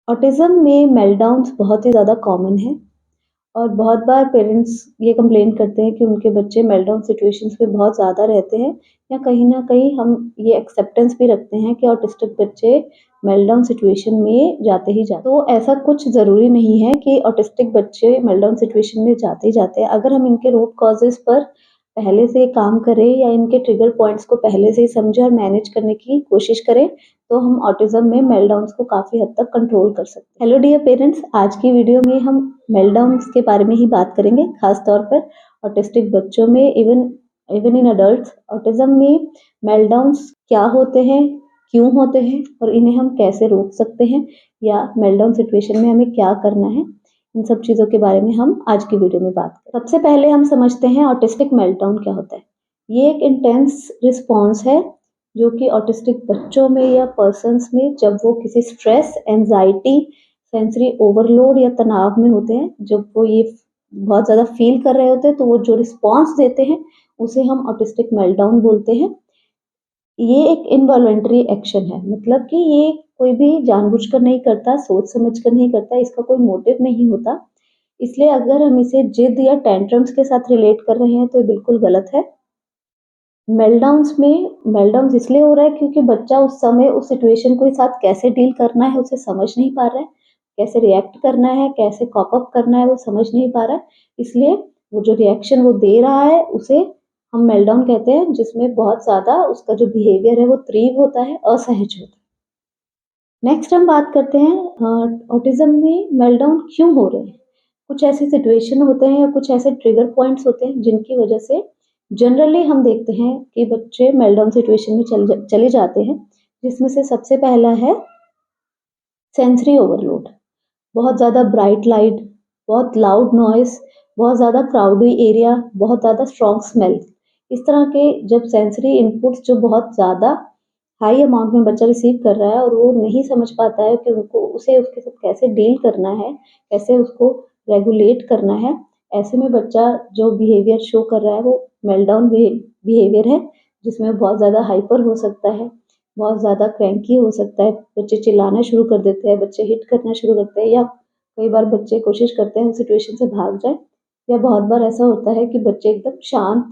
Autism में मेल्टडाउन्स बहुत ही ज़्यादा कॉमन है और बहुत बार पेरेंट्स ये कंप्लेन करते हैं कि उनके बच्चे मेल्टडाउन सिचुएशंस में बहुत ज़्यादा रहते हैं या कहीं न कहीं हम ये एक्सेप्टेंस भी रखते हैं कि ऑटिस्टिक बच्चे मेल्टडाउन सिचुएशन में जाते ही जाते हैं। तो ऐसा कुछ ज़रूरी नहीं है कि ऑटिस्टिक बच्चे मेल्टडाउन सिचुएशन में जाते ही जाते हैं। अगर हम इनके रूट कॉजेज़ पर पहले से काम करें या इनके ट्रिगर पॉइंट्स को पहले से ही समझें और मैनेज करने की कोशिश करें, तो हम ऑटिज़्म में मेल्टडाउन्स को काफ़ी हद तक कंट्रोल कर सकते हैं। हेलो डियर पेरेंट्स, आज की वीडियो में हम मेल्टडाउन्स के बारे में ही बात करेंगे, खास तौर पर ऑटिस्टिक बच्चों में even even in adults. Autism में मेल्टडाउन्स क्या होते हैं, क्यों होते हैं और इन्हें हम कैसे रोक सकते हैं या मेल्टडाउन सिचुएशन में हमें क्या करना है, इन सब चीज़ों के बारे में हम आज की वीडियो में बात करें। सबसे पहले हम समझते हैं ऑटिस्टिक मेल्टडाउन क्या होता है। ये एक इंटेंस रिस्पॉन्स है जो कि ऑटिस्टिक बच्चों में या पर्सन्स में जब वो किसी स्ट्रेस, एंजाइटी, सेंसरी ओवरलोड या तनाव में होते हैं, जब वो ये बहुत ज़्यादा फील कर रहे होते हैं, तो वो जो रिस्पॉन्स देते हैं उसे हम ऑटिस्टिक मेल्टडाउन बोलते हैं। ये एक इनवॉलंटरी एक्शन है, मतलब कि ये कोई भी जानबूझकर नहीं करता, सोच समझ कर नहीं करता, इसका कोई मोटिव नहीं होता। इसलिए अगर हम इसे जिद या टेंट्रम्स के साथ रिलेट कर रहे हैं तो ये बिल्कुल गलत है। मेल्टडाउन्स इसलिए हो रहा है क्योंकि बच्चा उस समय उस सिचुएशन के साथ कैसे डील करना है उसे समझ नहीं पा रहा है, कैसे रिएक्ट करना है, कैसे कॉप अप करना है वो समझ नहीं पा रहा है। इसलिए वो जो रिएक्शन वो दे रहा है उसे हम मेल्टडाउन कहते हैं, जिसमें बहुत ज़्यादा उसका जो बिहेवियर है वो तीव्र होता है, असहज होता है। नेक्स्ट हम बात करते हैं ऑटिज़्म में मेल्टडाउन क्यों हो रहे हैं। कुछ ऐसे सिचुएशन होते हैं या कुछ ऐसे ट्रिगर पॉइंट्स होते हैं जिनकी वजह से जनरली हम देखते हैं कि बच्चे मेल्टडाउन सिचुएशन में चले जाते हैं, जिसमें से सबसे पहला है सेंसरी ओवरलोड। बहुत ज़्यादा ब्राइट लाइट, बहुत लाउड नॉइस, बहुत ज़्यादा क्राउडी एरिया, बहुत ज़्यादा स्ट्रॉन्ग स्मेल। इस तरह के जब सेंसरी इनपुट्स जो बहुत ज़्यादा हाई अमाउंट में बच्चा रिसीव कर रहा है और वो नहीं समझ पाता है कि उसे उसके साथ कैसे डील करना है, कैसे उसको रेगुलेट करना है। ऐसे में बच्चा जो बिहेवियर शो कर रहा है वो मेल्टडाउन बिहेवियर है, जिसमें बहुत ज़्यादा हाइपर हो सकता है, बहुत ज़्यादा क्रैंकी हो सकता है, बच्चे चिल्लाना शुरू कर देते हैं, बच्चे हिट करना शुरू करते हैं या कई बार बच्चे कोशिश करते हैं उस सिचुएशन से भाग जाएँ, या बहुत बार ऐसा होता है कि बच्चे एकदम शांत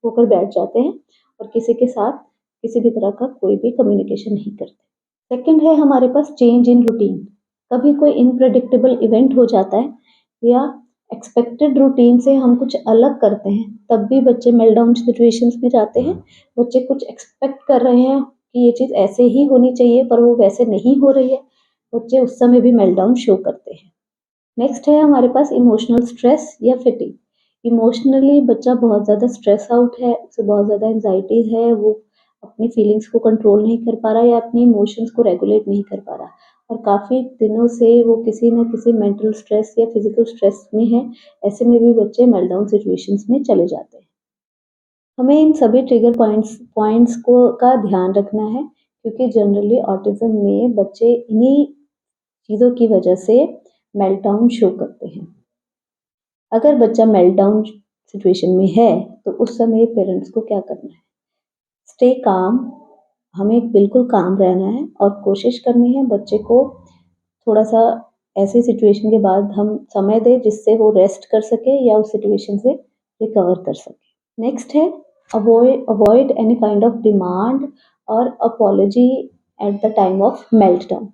होकर बैठ जाते हैं और किसी के साथ किसी भी तरह का कोई भी कम्युनिकेशन नहीं करते। सेकंड है हमारे पास चेंज इन रूटीन। कभी कोई इनप्रेडिक्टेबल इवेंट हो जाता है या एक्सपेक्टेड रूटीन से हम कुछ अलग करते हैं, तब भी बच्चे मेल्टडाउन सिचुएशंस में जाते हैं। बच्चे कुछ एक्सपेक्ट कर रहे हैं कि ये चीज़ ऐसे ही होनी चाहिए पर वो वैसे नहीं हो रही है, बच्चे उस समय भी मेल्टडाउन शो करते हैं। नेक्स्ट है हमारे पास इमोशनल स्ट्रेस या फटीग। इमोशनली बच्चा बहुत ज़्यादा स्ट्रेस आउट है, उसे बहुत ज़्यादा एंजाइटी है, वो अपनी फीलिंग्स को कंट्रोल नहीं कर पा रहा या अपनी इमोशंस को रेगुलेट नहीं कर पा रहा और काफ़ी दिनों से वो किसी न किसी मेंटल स्ट्रेस या फिजिकल स्ट्रेस में है। ऐसे में भी बच्चे मेल्टडाउन सिचुएशंस में चले जाते हैं। हमें इन सभी ट्रिगर पॉइंट्स को का ध्यान रखना है, क्योंकि जनरली ऑटिज्म में बच्चे इन्हीं चीज़ों की वजह से मेल्टडाउन शो करते हैं। अगर बच्चा मेल्टडाउन सिचुएशन में है तो उस समय पेरेंट्स को क्या करना है? Stay calm. हमें बिल्कुल काम रहना है और कोशिश करनी है बच्चे को थोड़ा-सा ऐसी सिचुएशन के बाद हम समय दें जिससे वो रेस्ट कर सके या उस सिचुएशन से रिकवर कर सके। नेक्स्ट है avoid any kind of demand or apology at the time of meltdown.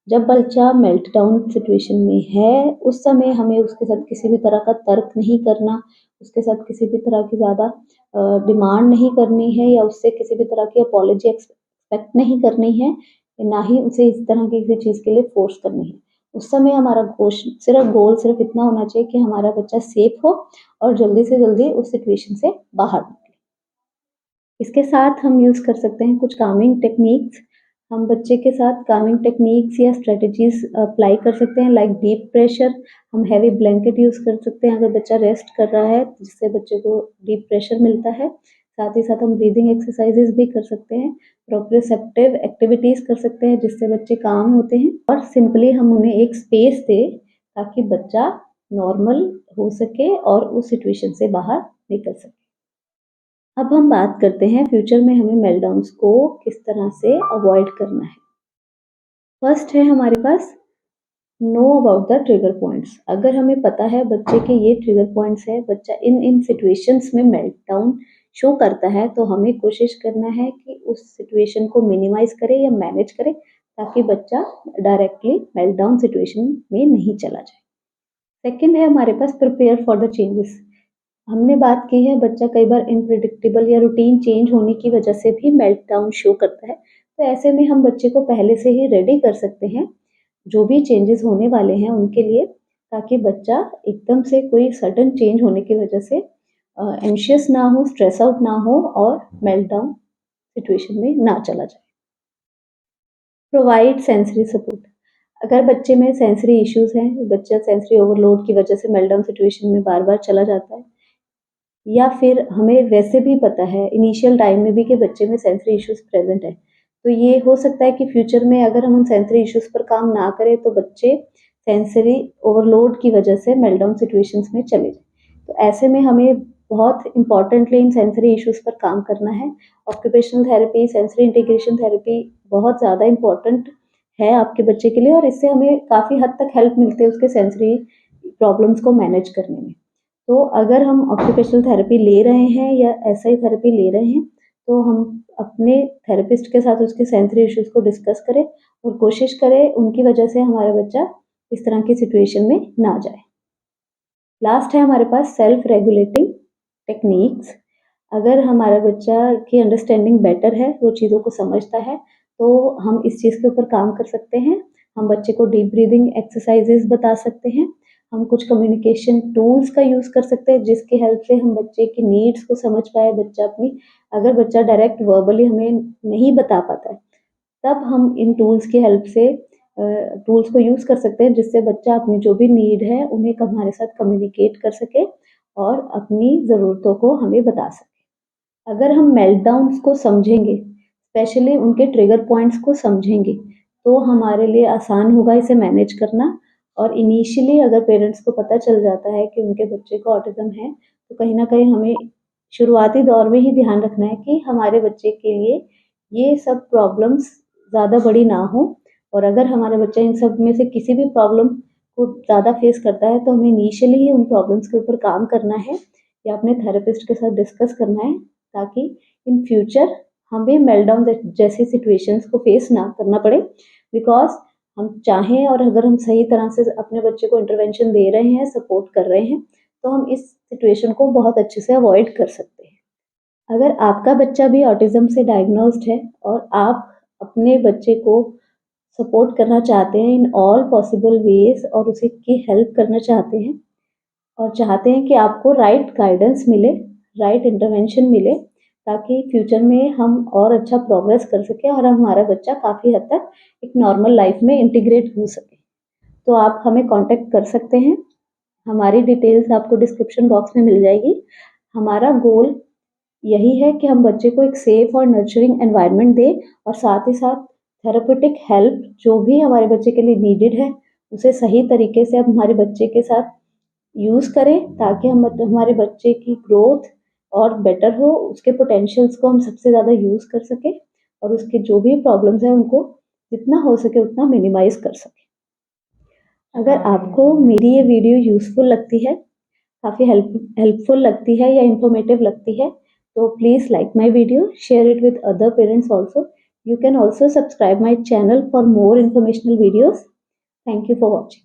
जब बच्चा मेल्टडाउन सिचुएशन में है, उस समय हमें उसके साथ किसी भी तरह का तर्क नहीं करना, उसके साथ किसी भी तरह की ज़्यादा डिमांड नहीं करनी है या उससे किसी भी तरह की अपॉलजी एक्सपेक्ट नहीं करनी है, ना ही उसे इस तरह की किसी चीज़ के लिए फ़ोर्स करनी है। उस समय हमारा गोल सिर्फ़ इतना होना चाहिए कि हमारा बच्चा सेफ़ हो और जल्दी से जल्दी उस सिचुएशन से बाहर निकले। इसके साथ हम यूज़ कर सकते हैं कुछ कामिंग टेक्निक्स। हम बच्चे के साथ कामिंग टेक्निक्स या स्ट्रेटजीज़ अप्लाई कर सकते हैं, लाइक डीप प्रेशर। हम हेवी ब्लैंकेट यूज़ कर सकते हैं अगर बच्चा रेस्ट कर रहा है, जिससे बच्चे को डीप प्रेशर मिलता है। साथ ही साथ हम ब्रीदिंग एक्सरसाइज़ेज़ भी कर सकते हैं, प्रोप्रियोसेप्टिव एक्टिविटीज़ कर सकते हैं जिससे बच्चे काम होते हैं, और सिंपली हम उन्हें एक स्पेस दें ताकि बच्चा नॉर्मल हो सके और उस सिचुएशन से बाहर निकल सके। अब हम बात करते हैं फ्यूचर में हमें मेल्टडाउन्स को किस तरह से अवॉइड करना है। फर्स्ट है हमारे पास know about the trigger points. अगर हमें पता है बच्चे के ये ट्रिगर पॉइंट्स है, बच्चा इन इन सिचुएशंस में मेल्ट डाउन शो करता है, तो हमें कोशिश करना है कि उस सिचुएशन को मिनिमाइज करे या मैनेज करे, ताकि बच्चा डायरेक्टली मेल्ट डाउन सिचुएशन में नहीं चला जाए। सेकंड है हमारे पास प्रिपेयर फॉर द चेंजेस। हमने बात की है बच्चा कई बार इनप्रेडिक्टेबल या रूटीन चेंज होने की वजह से भी मेल्ट डाउन शो करता है, तो ऐसे में हम बच्चे को पहले से ही रेडी कर सकते हैं जो भी चेंजेस होने वाले हैं उनके लिए, ताकि बच्चा एकदम से कोई सडन चेंज होने की वजह से एंशियस ना हो, स्ट्रेस आउट ना हो और मेल्ट डाउन सिचुएशन में ना चला जाए। Provide sensory support. अगर बच्चे में सेंसरी इश्यूज हैं, बच्चा सेंसरी ओवरलोड की वजह से मेल्ट डाउन सिचुएशन में बार बार चला जाता है, या फिर हमें वैसे भी पता है इनिशियल टाइम में भी कि बच्चे में सेंसरी इश्यूज प्रेजेंट है, तो ये हो सकता है कि फ्यूचर में अगर हम उन सेंसरी इश्यूज पर काम ना करें तो बच्चे सेंसरी ओवरलोड की वजह से मेल्टडाउन सिचुएशंस में चले जाए। तो ऐसे में हमें बहुत इंपॉर्टेंटली इन सेंसरी इश्यूज पर काम करना है। Occupational therapy, sensory integration therapy बहुत ज़्यादा इंपॉर्टेंट है आपके बच्चे के लिए, और इससे हमें काफ़ी हद तक हेल्प मिलती है उसके सेंसरी प्रॉब्लम्स को मैनेज करने में। तो अगर हम ऑक्यूपेशनल थेरेपी ले रहे हैं या एसआई थेरेपी ले रहे हैं, तो हम अपने थेरेपिस्ट के साथ उसके सेंसरी इश्यूज को डिस्कस करें और कोशिश करें उनकी वजह से हमारा बच्चा इस तरह की सिचुएशन में ना जाए। लास्ट है हमारे पास सेल्फ रेगुलेटिंग टेक्निक्स। अगर हमारा बच्चा की अंडरस्टैंडिंग बेटर है, वो चीज़ों को समझता है, तो हम इस चीज़ के ऊपर काम कर सकते हैं। हम बच्चे को डीप ब्रीदिंग एक्सरसाइजेस बता सकते हैं, हम कुछ कम्युनिकेशन टूल्स का यूज़ कर सकते हैं जिसकी हेल्प से हम बच्चे की नीड्स को समझ पाए। बच्चा अपनी, अगर बच्चा डायरेक्ट वर्बली हमें नहीं बता पाता है, तब हम इन टूल्स की हेल्प से टूल्स को यूज़ कर सकते हैं जिससे बच्चा अपनी जो भी नीड है उन्हें हमारे साथ कम्युनिकेट कर सके और अपनी ज़रूरतों को हमें बता सके। अगर हम मेल्टडाउन्स को समझेंगे, स्पेशली उनके ट्रिगर पॉइंट्स को समझेंगे, तो हमारे लिए आसान होगा इसे मैनेज करना। और इनिशियली अगर पेरेंट्स को पता चल जाता है कि उनके बच्चे को ऑटिज़म है, तो कहीं न कहीं हमें शुरुआती दौर में ही ध्यान रखना है कि हमारे बच्चे के लिए ये सब प्रॉब्लम्स ज़्यादा बड़ी ना हो। और अगर हमारा बच्चा इन सब में से किसी भी प्रॉब्लम को ज़्यादा फेस करता है, तो हमें इनिशियली ही उन प्रॉब्लम्स के ऊपर काम करना है या अपने थेरेपिस्ट के साथ डिस्कस करना है, ताकि इन फ्यूचर हमें मेल्टडाउन जैसी सिचुएशंस को फेस ना करना पड़े। बिकॉज़ हम चाहें और अगर हम सही तरह से अपने बच्चे को इंटरवेंशन दे रहे हैं, सपोर्ट कर रहे हैं, तो हम इस सिचुएशन को बहुत अच्छे से अवॉइड कर सकते हैं। अगर आपका बच्चा भी ऑटिज़म से डायग्नोस्ड है और आप अपने बच्चे को सपोर्ट करना चाहते हैं इन ऑल पॉसिबल वेज़ और उसे की हेल्प करना चाहते हैं और चाहते हैं कि आपको राइट गाइडेंस मिले, राइट इंटरवेंशन मिले, ताकि फ्यूचर में हम और अच्छा प्रोग्रेस कर सकें और हमारा बच्चा काफ़ी हद तक एक नॉर्मल लाइफ में इंटीग्रेट हो सके। तो आप हमें कॉन्टैक्ट कर सकते हैं। हमारी डिटेल्स आपको डिस्क्रिप्शन बॉक्स में मिल जाएगी। हमारा गोल यही है कि हम बच्चे को एक सेफ और नर्चरिंग एनवायरनमेंट दें और साथ ही साथ थेरेपेटिक हेल्प जो भी हमारे बच्चे के लिए नीडेड है, उसे सही तरीके से हम हमारे बच्चे के साथ यूज़ करें, ताकि हम हमारे बच्चे की ग्रोथ और बेटर हो, उसके पोटेंशियल्स को हम सबसे ज़्यादा यूज़ कर सकें और उसके जो भी प्रॉब्लम्स हैं उनको जितना हो सके उतना मिनिमाइज़ कर सकें। अगर आपको मेरी ये वीडियो यूज़फुल लगती है, काफ़ी हेल्पफुल लगती है या इन्फॉर्मेटिव लगती है, तो please like my video, share it with other parents also. You can also subscribe my channel for more informational videos. Thank you for watching.